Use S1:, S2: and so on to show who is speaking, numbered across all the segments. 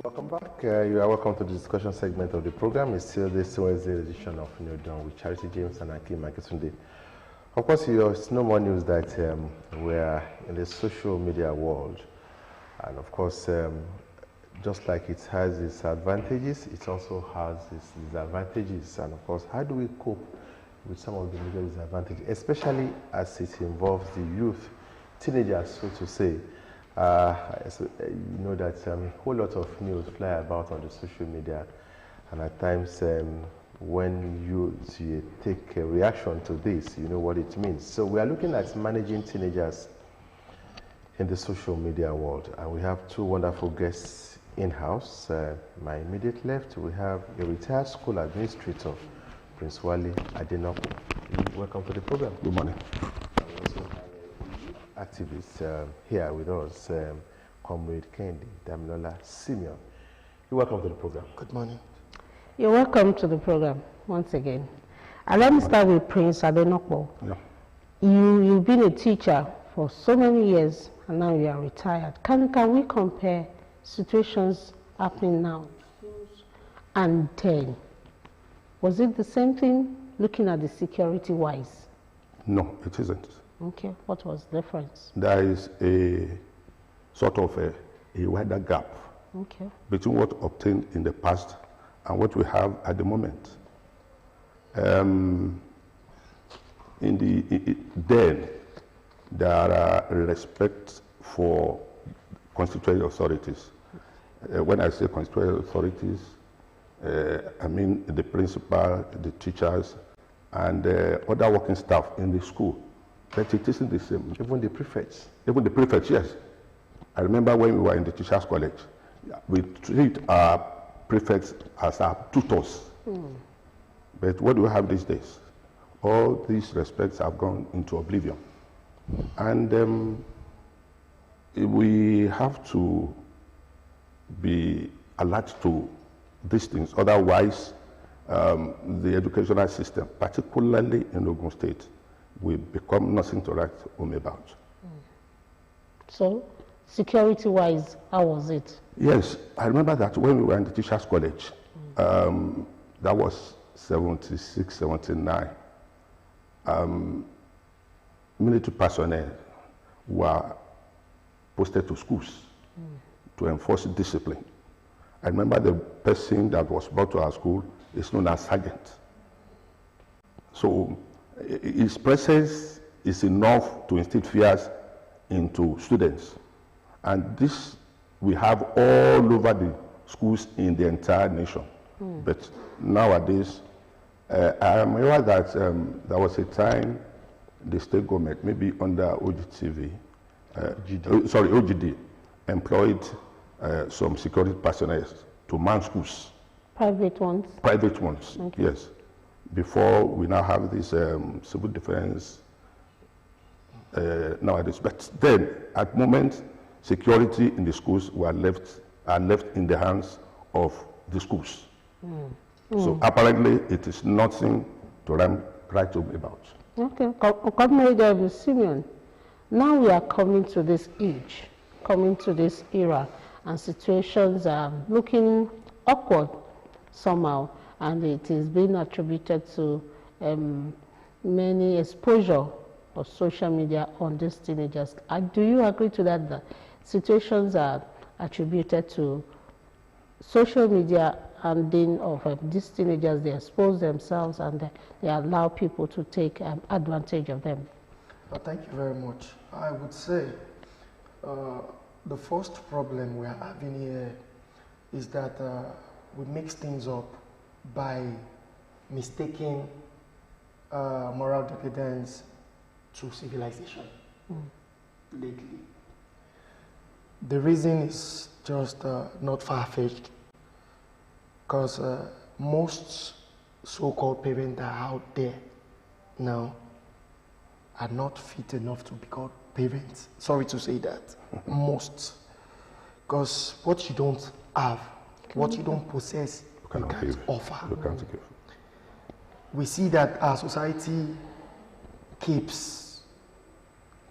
S1: Welcome back. You are welcome to the discussion segment of the program. It's still this Wednesday edition of Newdawn with Charity James and Akim Maketunde. Of course, it's no more news that we are in the social media world. And of course, just like it has its advantages, it also has its disadvantages. And of course, how do we cope with some of the major disadvantages, especially as it involves the youth, teenagers, so to say. You know that a whole lot of news fly about on the social media, and at times when you take a reaction to this, you know what it means. So we are looking at managing teenagers in the social media world, and we have two wonderful guests in-house. My immediate left, we have a retired school administrator, Prince Wale Adenoko. Welcome to the program.
S2: Good morning.
S1: Activist here with us, Comrade Kendi Damilola Simeon. You're welcome to the program.
S2: Good morning.
S3: You're welcome to the program once again. And let me start with Prince Adenoko.
S2: Yeah.
S3: You've been a teacher for so many years and now you are retired. Can we compare situations happening now and then? Was it the same thing looking at the security wise?
S2: No, it isn't.
S3: Okay, what was the difference?
S2: There is a sort of a wider gap between what obtained in the past and what we have at the moment. Then there are respect for constitutional authorities. When I say constitutional authorities, I mean the principal, the teachers, and other working staff in the school. But it isn't the same.
S1: Even the prefects?
S2: Even the prefects, yes. I remember when we were in the teachers' college, we treat our prefects as our tutors. But what do we have these days? All these respects have gone into oblivion. And we have to be alert to these things. Otherwise, the educational system, particularly in Ogun State, will become nothing to write home about.
S3: So, security-wise, how was it?
S2: Yes, I remember that when we were in the teachers' college, that was 76, 79, military personnel were posted to schools to enforce discipline. I remember the person that was brought to our school is known as Sergeant. So, his presence is enough to instill fears into students. And this we have all over the schools in the entire nation. But nowadays, I am aware that there was a time the state government, maybe under OGTV, OGD, employed some security personnel to man schools.
S3: Private ones?
S2: Private ones, okay. Yes. Before we now have this civil defense nowadays. But then, at the moment, security in the schools are left in the hands of the schools. So apparently, it is nothing to write home about.
S3: Okay, Comrade Simeon, now we are coming to this age, coming to this era, and situations are looking awkward somehow. And it is being attributed to many exposure of social media on these teenagers. Do you agree to that, that situations are attributed to social media and then of these teenagers, they expose themselves and they allow people to take advantage of them?
S4: Thank you very much. I would say the first problem we are having here is that we mix things up by mistaking moral decadence to civilization lately. The reason is just not far-fetched, because most so-called parents that are out there now are not fit enough to be called parents. Sorry to say that. Most. Because what you don't have, what you don't possess, you can't offer.
S2: You can't give.
S4: We see that our society keeps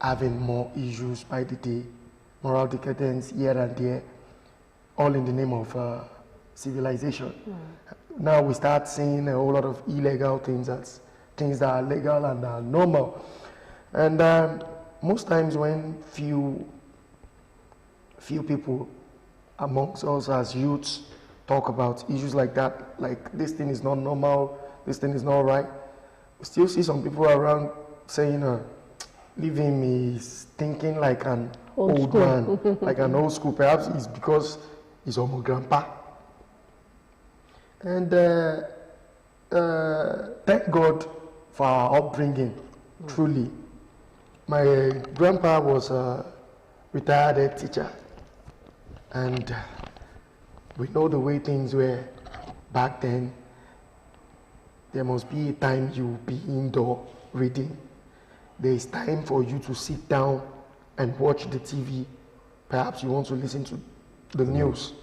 S4: having more issues by the day, moral decadence here and there. all in the name of civilization. Now we start seeing a whole lot of illegal things as things that are legal and are normal. And most times when few people amongst us as youths talk about issues like that, like this thing is not normal, this thing is not right, we still see some people around saying, leave him, he's thinking like an old man, like an old school. Perhaps it's because he's almost grandpa. And thank God for our upbringing, truly. My grandpa was a retired head teacher, and we know the way things were back then. There must be a time you be indoor reading. There is time for you to sit down and watch the TV. Perhaps you want to listen to the news.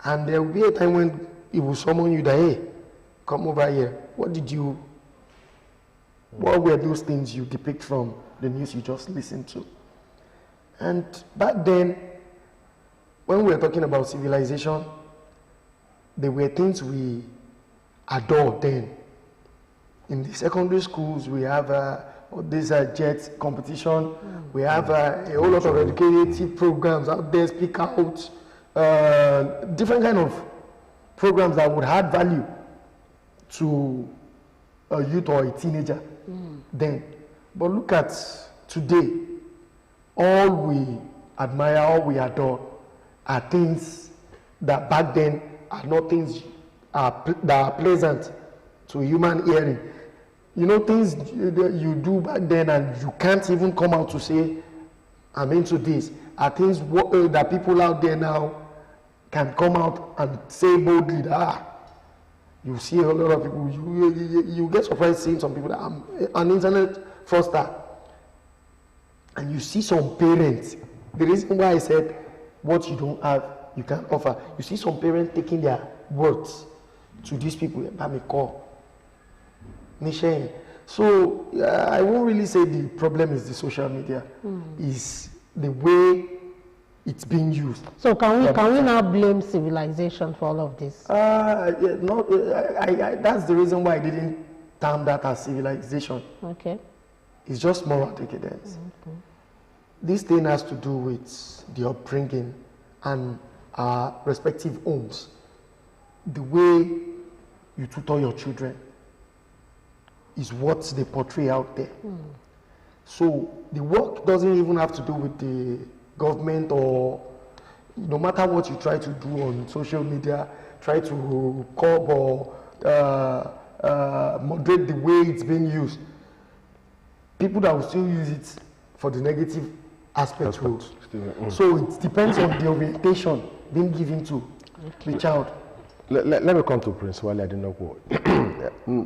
S4: And there will be a time when it will summon you that, hey, come over here. What were those things you depict from the news you just listened to? And back then, when we were talking about civilization, there were things we adored then. In the secondary schools, we have this jet competition. We have a whole lot of educative programs out there, speak out, different kind of programs that would add value to a youth or a teenager then. But look at today. All we admire, all we adore are things that back then are not things that are pleasant to human hearing. You know, things you do back then and you can't even come out to say, I'm into this, are things that people out there now can come out and say boldly that, you see a lot of people, you get surprised seeing some people that I'm an internet fraudster. And you see some parents, the reason why I said what you don't have, you can offer. You see some parents taking their words to these people, so I won't really say the problem is the social media, is the way it's being used.
S3: So can we now blame civilization for all of this?
S4: That's the reason why I didn't term that as civilization.
S3: Okay.
S4: It's just moral decadence. Okay. This thing has to do with the upbringing and our respective homes. The way you tutor your children is what they portray out there. So the work doesn't even have to do with the government, or no matter what you try to do on social media, try to curb or moderate the way it's being used. People that will still use it for the negative aspect. So it depends on the orientation being given to the child.
S1: Let me come to Prince Wale Adenogbo.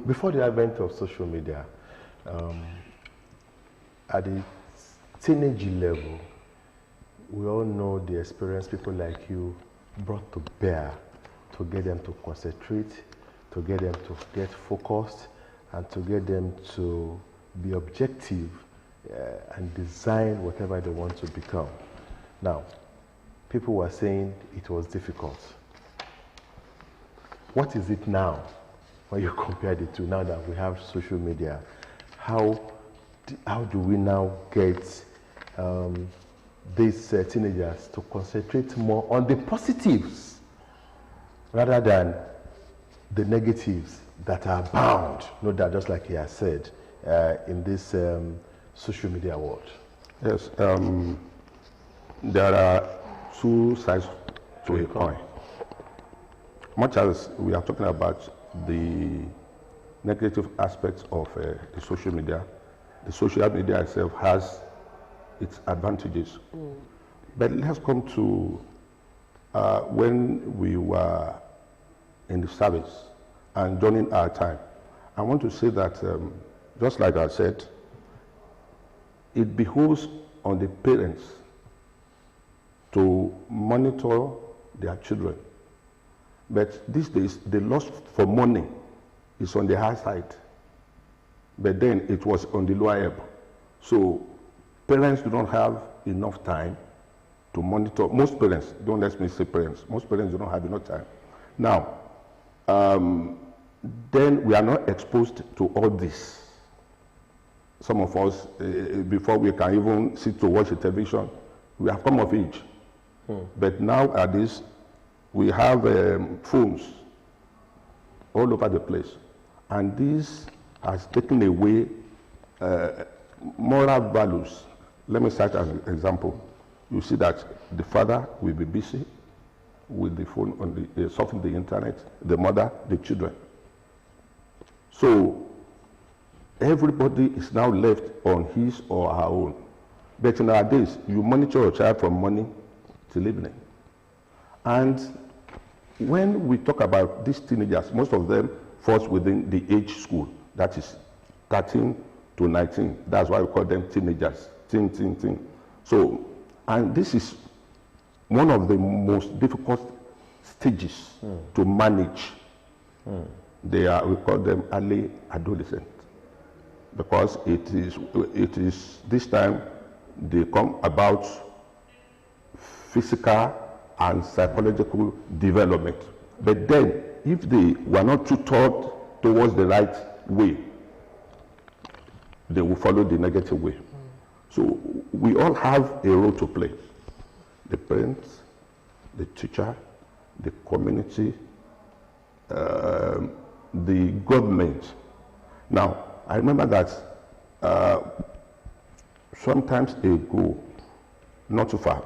S1: Before the advent of social media, at the teenage level, we all know the experience people like you brought to bear to get them to concentrate, to get them to get focused, and to get them to be objective and design whatever they want to become. Now, people were saying it was difficult. What is it now when you compare the two, now that we have social media? How do we now get these teenagers to concentrate more on the positives rather than the negatives that are bound, no doubt, just like he has said, in this social media world?
S2: Yes, there are two sides to a coin. Much as we are talking about the negative aspects of the social media itself has its advantages. But let's come to when we were in the service and during our time. I want to say that, just like I said, it behooves on the parents to monitor their children. But these days, the lust for money is on the high side. But then it was on the lower ebb. So parents do not have enough time to monitor. Most parents, don't let me say parents, most parents don't have enough time. Now, then we are not exposed to all this. Some of us, before we can even sit to watch the television, we have come of age. But nowadays, we have phones all over the place. And this has taken away moral values. Let me cite as an example. You see that the father will be busy with the phone on the surfing the internet, the mother, the children. So everybody is now left on his or her own. But nowadays, you monitor your child from morning till evening. And when we talk about these teenagers, most of them falls within the age school. That is 13 to 19. That's why we call them teenagers. Teen. So, and this is one of the most difficult stages to manage. We call them early adolescent, because it is this time they come about physical and psychological development. But then, if they were not tutored towards the right way, they will follow the negative way. So we all have a role to play. The parents, the teacher, the community, the government. Now, I remember that sometimes ago, not too far,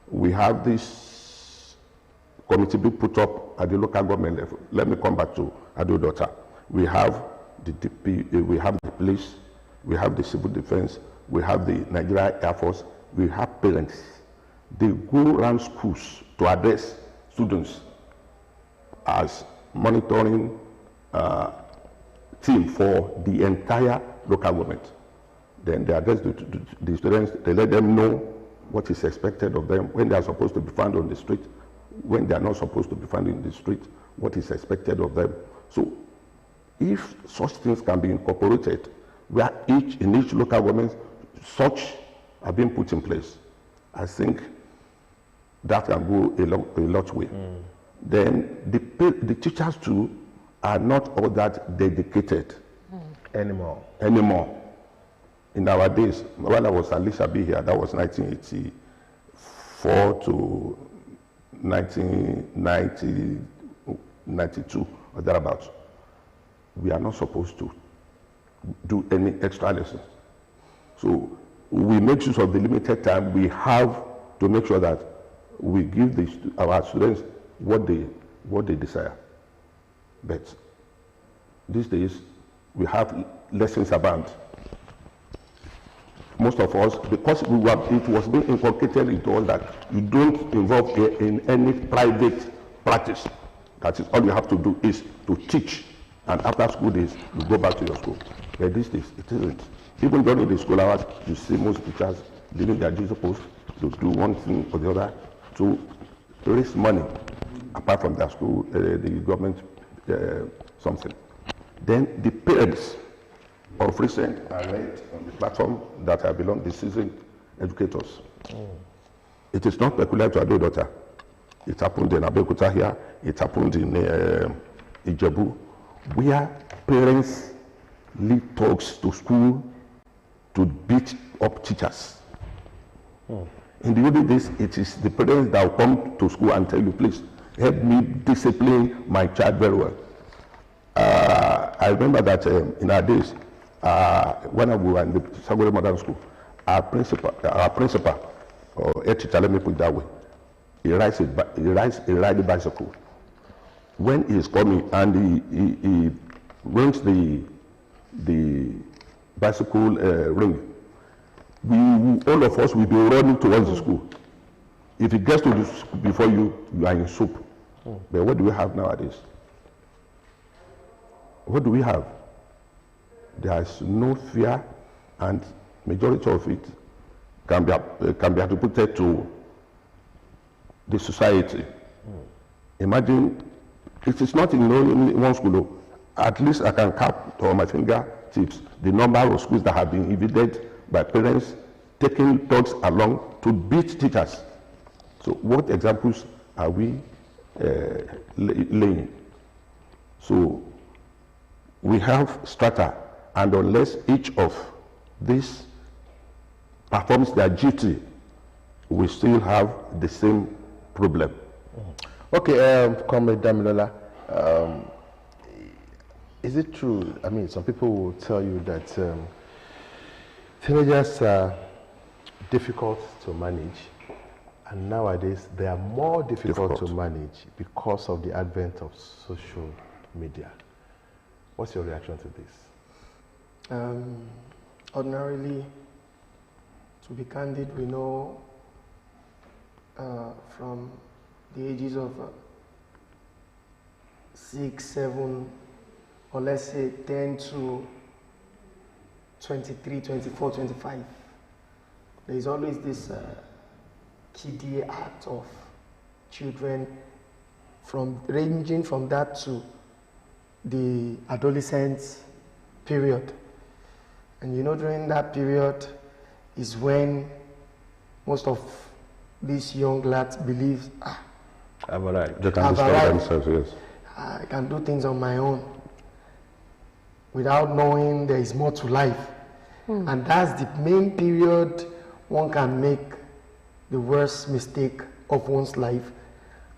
S2: we have this committee being put up at the local government level. Let me come back to Adodota. We have the DP, we have the police, we have the civil defense, we have the Nigeria Air Force, we have parents. They go around schools to address students as monitoring team for the entire local government. Then they address the students, they let them know what is expected of them, when they are supposed to be found on the street, when they are not supposed to be found in the street, what is expected of them. So if such things can be incorporated, where in each local government, such are being put in place, I think that can go a lot way. Then the teachers too are not all that dedicated
S1: Anymore.
S2: In our days, when I was at Lishabi here, that was 1984 to 1992 or thereabouts. We are not supposed to do any extra lessons. So we make use of the limited time we have to make sure that we give our students what they desire. But these days, we have lessons abound. Most of us, because it was being inculcated into us that you don't involve in any private practice. That is all you have to do is to teach, and after school days, you go back to your school. But these days, it isn't. Even during the school hours, you see most teachers leaving their duty post to do one thing or the other to raise money, apart from their school, the government, something. Then the parents of recent I read on the platform that I belong, the seasoned educators. It is not peculiar to Adodota. It happened in Abeokuta here, it happened in Ijebu, where parents lead talks to school to beat up teachers. In the olden days, it is the parents that will come to school and tell you, please, help me discipline my child very well. I remember that in our days, when we were in the Sagore Modern School, our principal, or head teacher, let me put it that way, he rides a bicycle. When he is coming and he rings the bicycle ring, all of us will be running towards the school. If it gets to the school before you are in soup. But what do we have nowadays? What do we have? There is no fear, and majority of it can be attributed to the society. Imagine, it is not in one school. At least I can count on my fingertips the number of schools that have been invaded by parents taking dogs along to beat teachers. So what examples are we laying? So we have strata, and unless each of these performs their duty, we still have the same problem.
S1: Okay, Comrade Damilola, is it true? I mean, some people will tell you that teenagers are difficult to manage, and nowadays they are more difficult to manage because of the advent of social media. What's your reaction to this?
S4: Ordinarily, to be candid, we know from the ages of 6, 7, or let's say 10 to 23, 24, 25, there is always this kiddie act of children ranging from that to the adolescent period. And you know, during that period is when most of these young lads believe,
S1: I've arrived.
S2: They can discover themselves, yes.
S4: I can do things on my own without knowing there is more to life. And that's the main period one can make the worst mistake of one's life.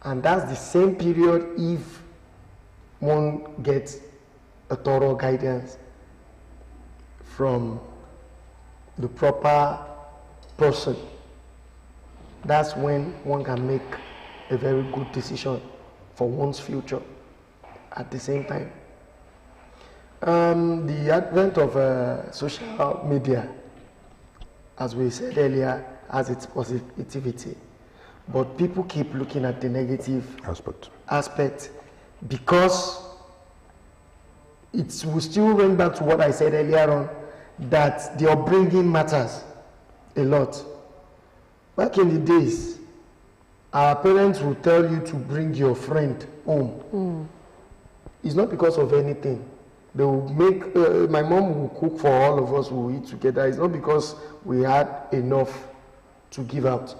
S4: And that's the same period if one gets a thorough guidance from the proper person. That's when one can make a very good decision for one's future at the same time. The advent of social media, as we said earlier, has its positivity, but people keep looking at the negative aspect because it will still bring back to what I said earlier on, that the upbringing matters a lot. Back in the days, our parents would tell you to bring your friend home. It's not because of anything. They will make, my mom will cook for all of us, we will eat together. It's not because we had enough to give out,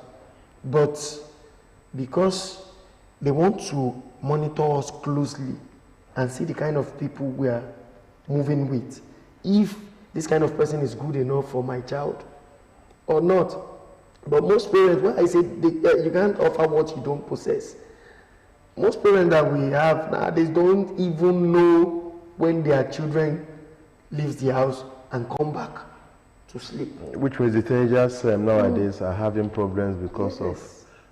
S4: but because they want to monitor us closely and see the kind of people we are moving with. If this kind of person is good enough for my child or not. But most parents, when I say you can't offer what you don't possess, most parents that we have nowadays don't even know when their children leave the house and come back to sleep.
S1: Which means the teenagers nowadays are having problems because of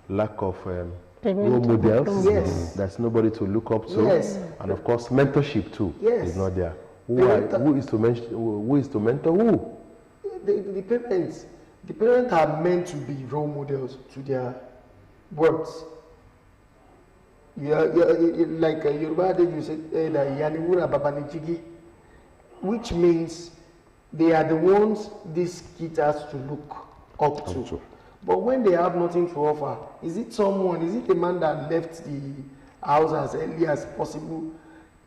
S1: lack of role models.
S4: Yes.
S1: There's nobody to look up to.
S4: Yes.
S1: And of course, mentorship too is not there. Who is to mentor who?
S4: The parents. The parents are meant to be role models to their words. Like Yoruba, you say, which means they are the ones these kids have to look up to. But when they have nothing to offer, is it a man that left the house as early as possible,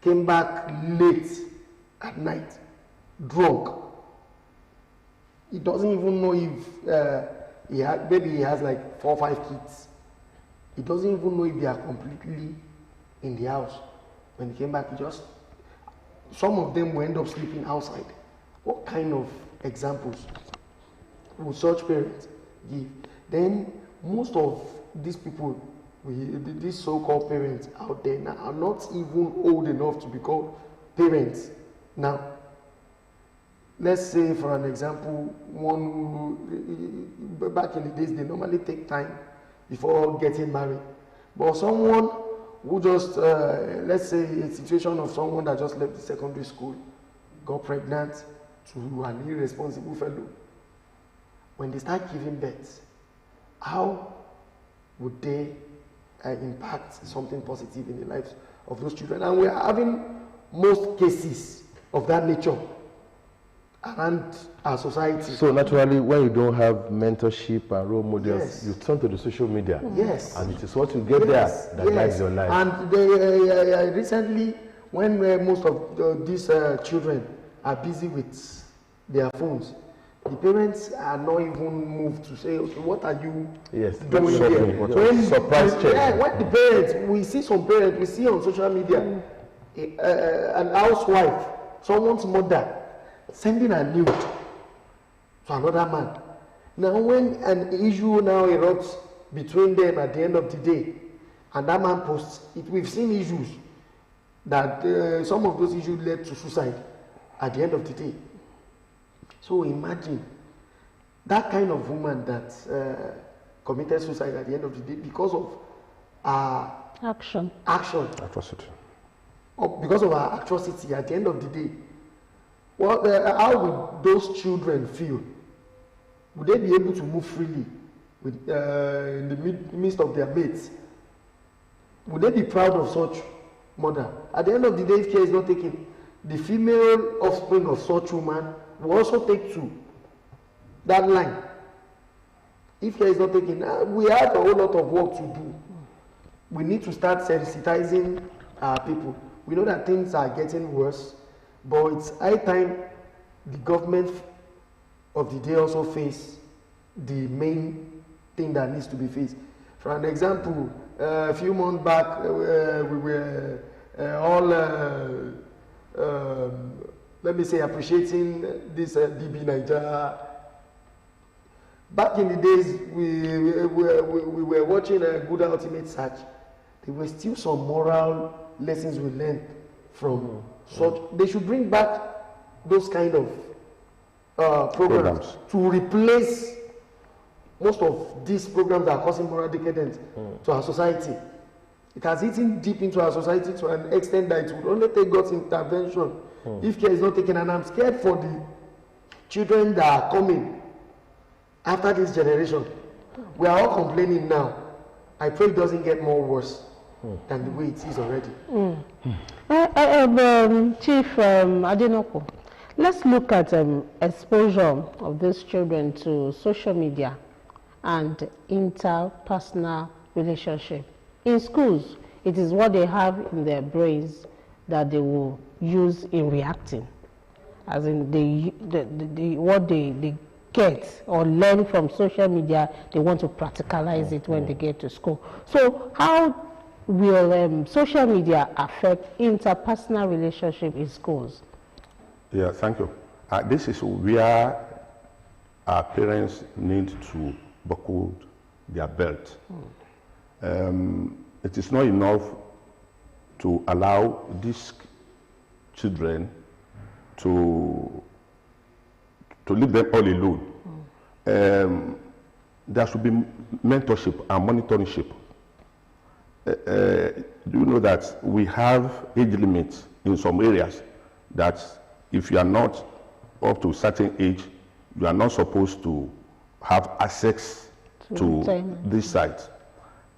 S4: came back late at night, drunk? He doesn't even know if maybe he has like 4 or 5 kids. He doesn't even know if they are completely in the house. When he came back, some of them will end up sleeping outside. What kind of examples would such parents give? Then most of these people, these so-called parents out there now, are not even old enough to be called parents now. Let's say, for an example, back in the days, they normally take time before getting married. But someone who just, let's say a situation of someone that just left the secondary school, got pregnant to an irresponsible fellow. When they start giving birth, how would they impact something positive in the lives of those children? And we are having most cases of that nature around our society.
S1: So naturally, when you don't have mentorship and role models, you turn to the social media.
S4: Yes.
S1: And it is what you get there that guides your life.
S4: And they, recently, when most of these children are busy with their phones, the parents are not even moved to say, okay, what are you doing
S1: here?
S4: here? So when,
S1: surprise check.
S4: Yeah, when the parents, we see some parents, we see on social media, an housewife, someone's mother, sending a nude to another man. Now when an issue now erupts between them at the end of the day, and that man posts it, we've seen issues that some of those issues led to suicide at the end of the day. So imagine that kind of woman that committed suicide at the end of the day because of action,
S2: atrocity,
S4: or because of our atrocity at the end of the day. Well, how would those children feel? Would they be able to move freely with, in the midst of their mates? Would they be proud of such mother? At the end of the day, if care is not taken, the female offspring of such woman will also take to that line. If care is not taken, we have a whole lot of work to do. We need to start sensitizing our people. We know that things are getting worse, but it's high time the government of the day also face the main thing that needs to be faced. For an example, a few months back, we were all, let me say, appreciating this DB Nigeria. Back in the days, we were watching a good ultimate search. There were still some moral lessons we learned from such. They should bring back those kind of programs to replace most of these programs that are causing moral decadence to our society. It has eaten deep into our society to an extent that it would only take God's intervention if care is not taken. And I'm scared for the children that are coming after this generation. We are all complaining now. I pray it doesn't get more worse than the way it is already.
S3: Chief Adenoko, let's look at exposure of these children to social media and interpersonal relationship. In schools, it is what they have in their brains that they will use in reacting. As in what they get or learn from social media, they want to practicalize it when they get to school. So how will social media affect interpersonal relationship in schools?
S2: Yeah, thank you. This is where our parents need to buckle their belt. It is not enough to allow these children to leave them all alone. There should be mentorship and monitoringship. Do you know that we have age limits in some areas that if you are not up to a certain age, you are not supposed to have access to this site.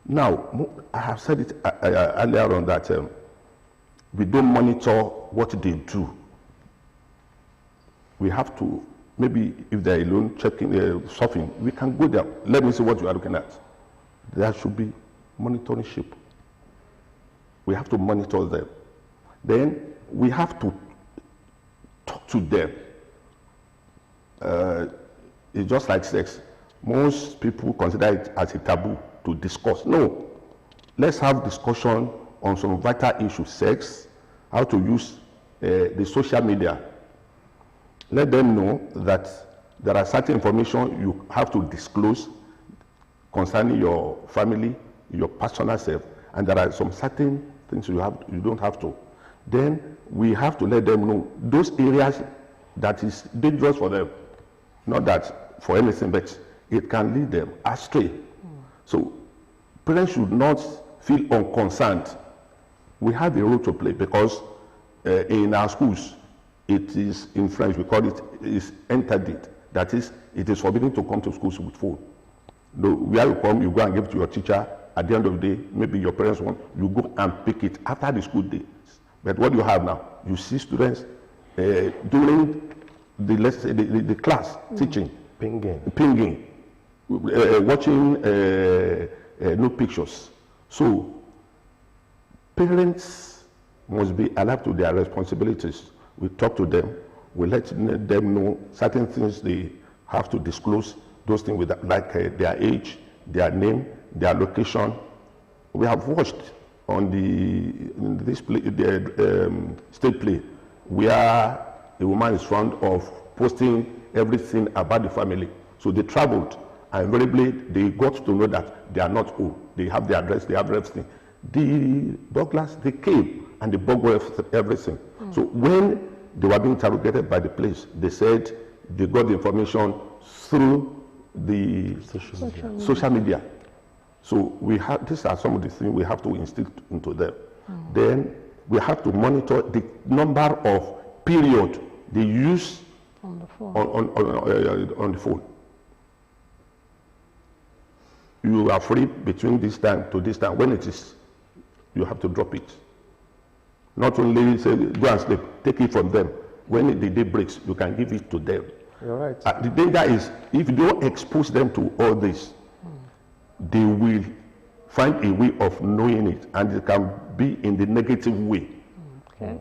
S2: Now, I have said it earlier on that we don't monitor what they do. We have to, maybe if they're alone, checking, surfing, we can go there. Let me see what you are looking at. There should be monitoringship. We have to monitor them. Then we have to talk to them. It's just like sex. Most people consider it as a taboo to discuss. No, let's have discussion on some vital issues, sex, how to use the social media. Let them know that there are certain information you have to disclose concerning your family, your personal self, and there are some certain things you don't have to. Then we have to let them know those areas that is dangerous for them. Not that for anything, but it can lead them astray. So parents should not feel unconcerned. We have a role to play because in our schools, it is in French, we call it is interdit. That is, it is forbidden to come to schools with phone. Where you come, you go and give it to your teacher. At the end of the day, maybe your parents want, you go and pick it after the school day. But what you have now, you see students during the class teaching, pinging, watching no pictures. So parents must be alive to their responsibilities. We talk to them, we let them know certain things they have to disclose those things with like their age, their name, their location. We have watched on this play, the state play, where a woman is fond of posting everything about the family. So they traveled, and invariably they got to know that they are not old. They have their address, they have everything. The burglars, they came and they burgled everything. So when they were being interrogated by the police, they said they got the information through the social media. So we have, these are some of the things we have to instill into them. Then we have to monitor the number of period they use
S3: On the phone.
S2: on the phone. You are free between this time to this time. When it is, you have to drop it. Not only say, go and sleep, take it from them. When the day breaks, you can give it to them.
S1: You're right.
S2: The danger is, if you don't expose them to all this, they will find a way of knowing it, and it can be in the negative way.
S3: Okay.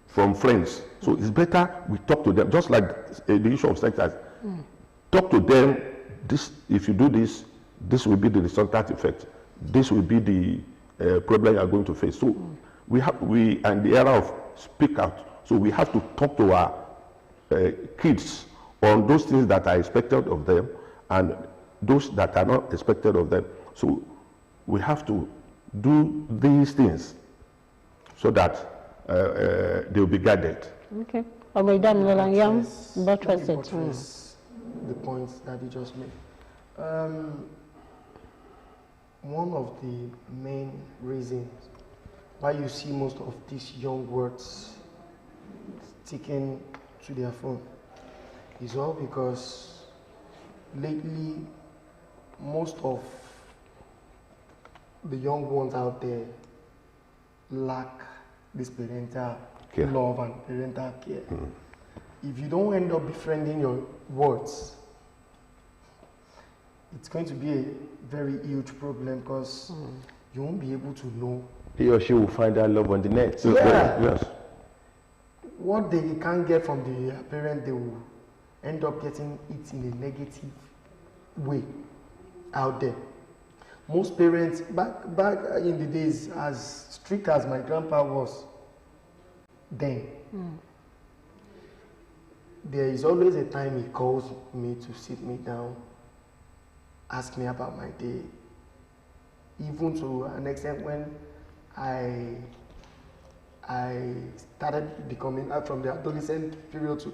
S2: From friends. So it's better we talk to them, just like the issue of sex. Talk to them, this, if you do this, this will be the resultant effect. This will be the problem you are going to face. So we are in the era of speak out. So we have to talk to our kids on those things that are expected of them and those that are not expected of them. So we have to do these things so that they will be guided.
S3: Okay. Madam Lalanyam, buttress it.
S4: Buttress the points that you just made. One of the main reasons why you see most of these young words sticking to their phone is all because lately most of the young ones out there lack this parental love and parental care. If you don't end up befriending your words, it's going to be a very huge problem because you won't be able to know.
S1: He or she will find that love on the net.
S4: Yeah.
S2: Yes.
S4: What they can't get from the parent, they will end up getting it in a negative way out there. Most parents, back in the days, as strict as my grandpa was then, there is always a time he calls me to sit me down, ask me about my day, even to an extent when I started becoming from the adolescent period to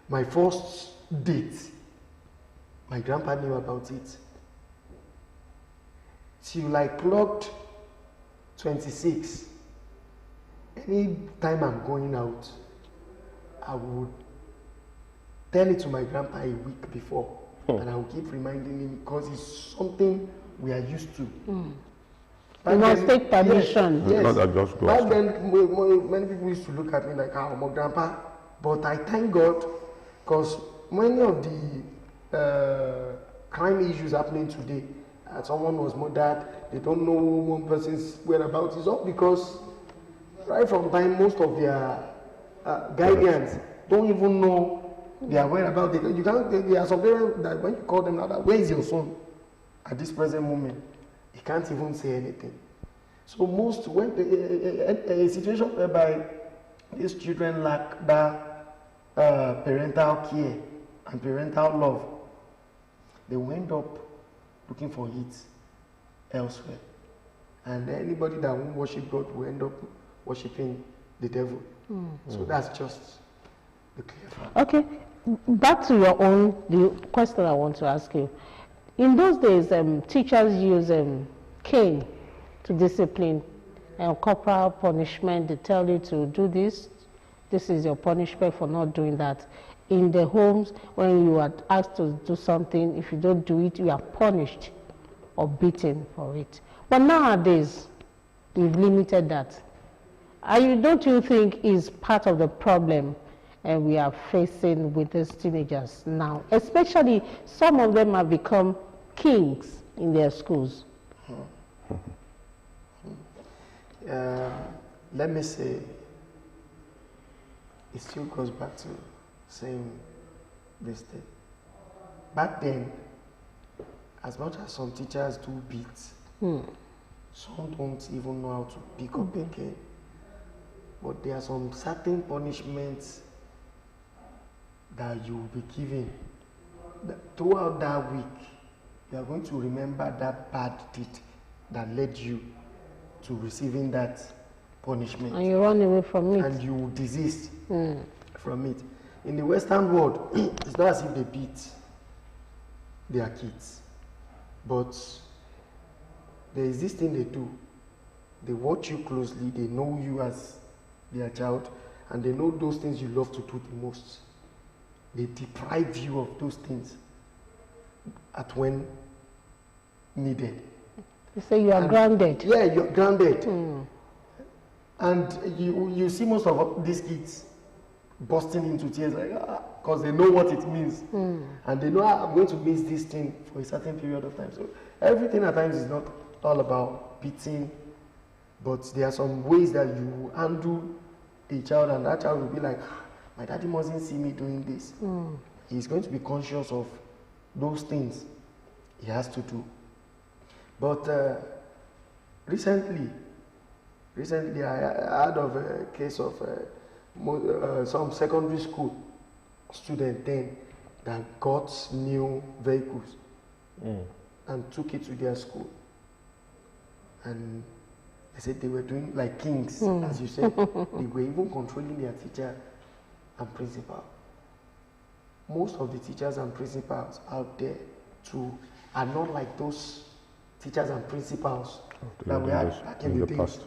S4: my first date. My grandpa knew about it. Till I clocked 26. Any time I'm going out, I would tell it to my grandpa a week before, and I will keep reminding him because it's something we are used to.
S3: You must take permission.
S4: Yes.
S2: Not that just go
S4: Back
S2: outside.
S4: then, many people used to look at me like, my grandpa. But I thank God because many of the crime issues happening today, someone was murdered, they don't know one person's whereabouts, is all because right from time most of their guardians don't even know their whereabouts. You can't. There are some parents that when you call them now, that where is your son at this present moment, he can't even say anything. So most when a situation whereby these children lack that parental care and parental love, they will end up looking for it elsewhere. And anybody that won't worship God will end up worshiping the devil. So that's just the clear fact.
S3: Okay, back to your own, the question I want to ask you. In those days, teachers use cane to discipline and corporal punishment. They tell you to do this. This is your punishment for not doing that. In the homes, when you are asked to do something, if you don't do it, you are punished or beaten for it. But nowadays, we've limited that. Don't you think is part of the problem we are facing with these teenagers now? Especially some of them have become kings in their schools.
S4: Let me say, it still goes back to saying this thing. back then, as much as some teachers do beat, some don't even know how to pick up again. But there are some certain punishments that you will be given. Throughout that week, you are going to remember that bad deed that led you to receiving that punishment.
S3: And you run away from it.
S4: And you desist from it. In the Western world, it's not as if they beat their kids. But there is this thing they do. They watch you closely, they know you as their child, and they know those things you love to do the most. They deprive you of those things at when needed.
S3: You say you are grounded.
S4: Yeah, you're grounded. And you see most of these kids bursting into tears like, because they know what it means. And they know, I'm going to miss this thing for a certain period of time. So everything at times is not all about beating, but there are some ways that you handle a child, and that child will be like, my daddy mustn't see me doing this. He's going to be conscious of those things he has to do. But recently I heard of a case of some secondary school student then that got new vehicles and took it to their school. And they said they were doing like kings, as you said. They were even controlling their teacher and principal. Most of the teachers and principals out there too are not like those teachers and principals that we had back in the past.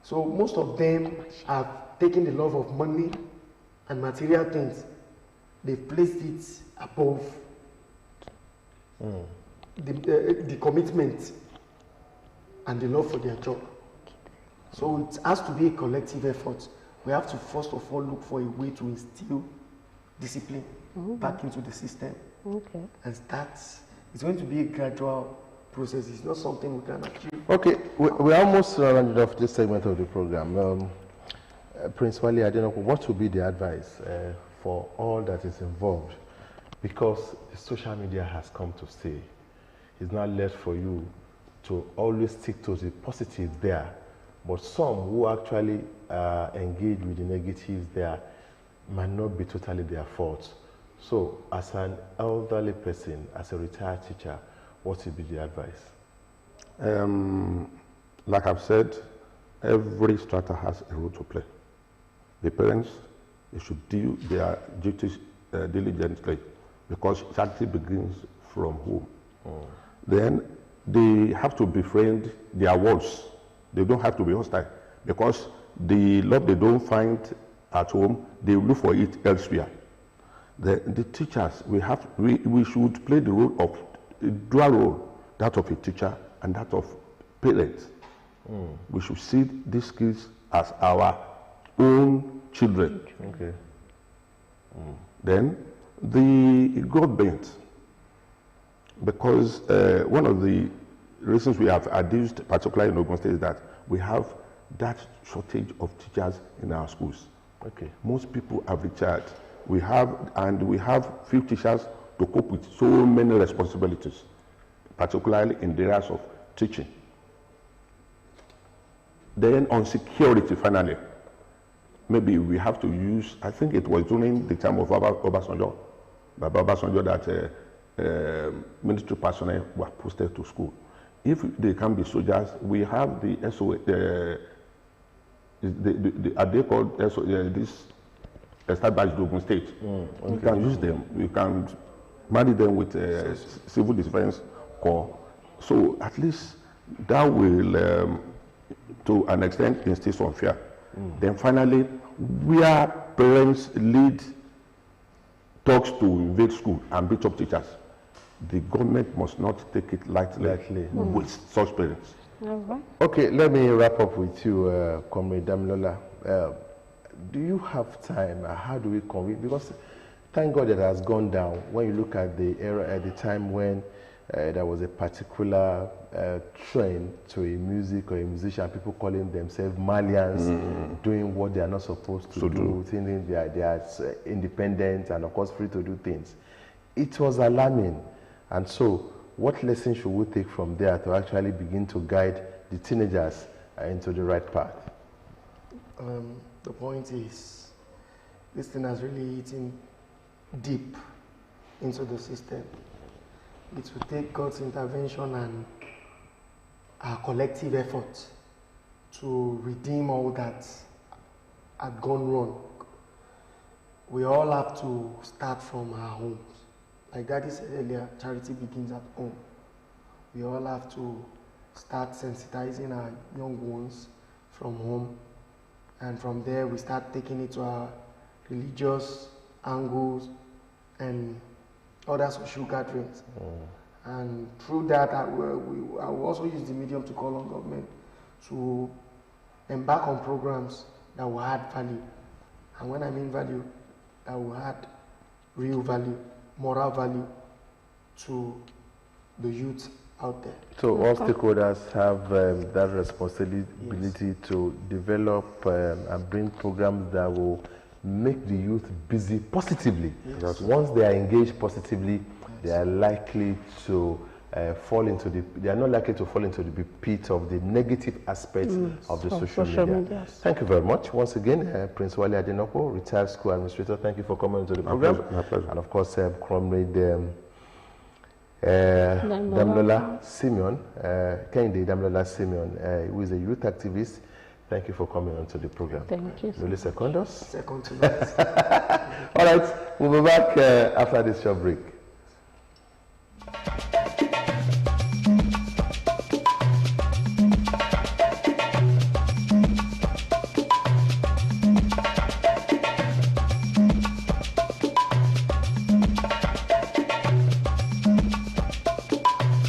S4: So most of them have taken the love of money and material things. They've placed it above the commitment and the love for their job. So it has to be a collective effort. We have to first of all look for a way to instill discipline back into the system. And start. It's going to be a gradual process. It's not something we can achieve.
S1: Okay, we're almost rounded off this segment of the program. Prince Wale, I don't know, what would be the advice for all that is involved? Because the social media has come to stay. It's not left for you to always stick to the positives there, but some who actually engage with the negatives there might not be totally their fault. So, as an elderly person, as a retired teacher, what would be the advice?
S2: Like I've said, every strata has a role to play. The parents, they should do their duties diligently, because charity begins from home. Then they have to befriend their walls. They don't have to be hostile, because the love they don't find at home, they look for it elsewhere. The teachers, we should play the role of a dual role, that of a teacher and that of parents. We should see these kids as our own children.
S1: Okay.
S2: Then the government, because one of the reasons we have adduced, particularly in Ogun State, is that we have that shortage of teachers in our schools.
S1: Okay.
S2: Most people have retired. We have few teachers to cope with so many responsibilities, particularly in the areas of teaching. Then on security, finally, maybe we have to use, I think it was during the time of Obasanjo, that military personnel were posted to school. If they can be soldiers, we have the SOA, are they called this established Ogun State? Okay. You can use them. You can marry them with civil defense corps. So at least that will, to an extent, instill some fear. Then finally, where parents lead talks to invade school and beat up teachers, the government must not take it lightly with such parents.
S1: Okay, let me wrap up with you, Comrade Damilola. Do you have time? How do we convene? Because thank God it has gone down. When you look at the era at the time when there was a particular trend to a music or a musician, people calling themselves Malians, doing what they are not supposed to do, thinking they are independent and of course free to do things. it was alarming. And so, what lessons should we take from there to actually begin to guide the teenagers into the right path?
S4: The point is, this thing has really eaten deep into the system. It will take God's intervention and our collective effort to redeem all that had gone wrong. We all have to start from our homes. Like Daddy said earlier, charity begins at home. We all have to start sensitizing our young ones from home, and from there we start taking it to our religious angles and other social gatherings. And through that, I will also use the medium to call on government to embark on programs that will add value. And when I mean value, that will add real value, moral value to the youth out there.
S1: So all stakeholders have that responsibility to develop and bring programs that will make the youth busy positively.
S2: Yes.
S1: Once they are engaged positively, they are likely to they are not likely to fall into the pit of the negative aspects of the social media. Thank you very much. Once again, Prince Wale Adenoko, retired school administrator, thank you for coming into the program.
S2: My pleasure.
S1: And of course, Comrade Damlola Simeon, Kehinde Damlola Simeon, who is a youth activist. Thank you for coming onto the program.
S3: Thank you.
S1: Noli secondos.
S4: Second to last.
S1: All right, we'll be back after this short break.